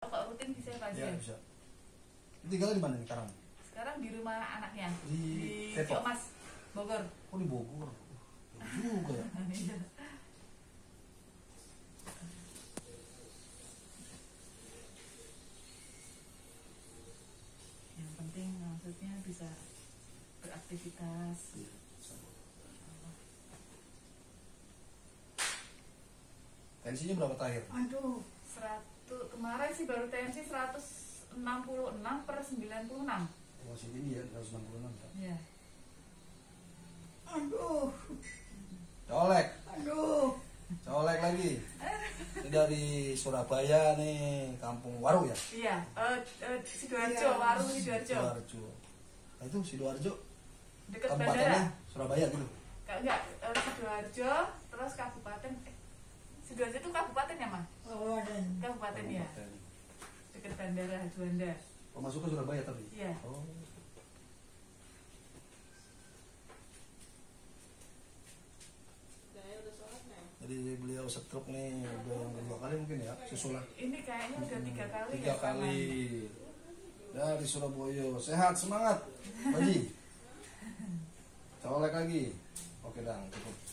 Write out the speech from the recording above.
Kok rutin bisa Pak Haji? Ya bisa. Tinggal di mana nih sekarang? Sekarang di rumah anaknya Di Depok. Ciomas, Bogor. Oh di Bogor. Juga ya. Iya. Yang penting maksudnya bisa beraktivitas. Tensinya berapa terakhir? Aduh, kemarin sih baru tensi 166/96. Masih tinggi ya, 166 kan? Iya. Aduh, Colek. aduh. Colek lagi. Ini dari Surabaya nih, Kampung Waru ya? Iya, Sidoarjo, Iya. Warung Sidoarjo. Sidoarjo. Nah itu Sidoarjo. Dekat Kabupatennya bandara. Surabaya gitu. Enggak, Sidoarjo, terus kabupaten. Sidoarjo itu kabupaten ya, Mas? Oh, dan Kabupaten ya. Kabupaten. Dekat bandara Juanda. Oh, masuk ke Surabaya tadi? Iya. Oh. Jadi beliau stroke nih udah yang kedua kali mungkin ya, susulan. Ini kayaknya udah 3 kali. 3 ya, kali. Dari Surabaya. Sehat, semangat. Haji. Colek lagi. Oke, Dang, cukup.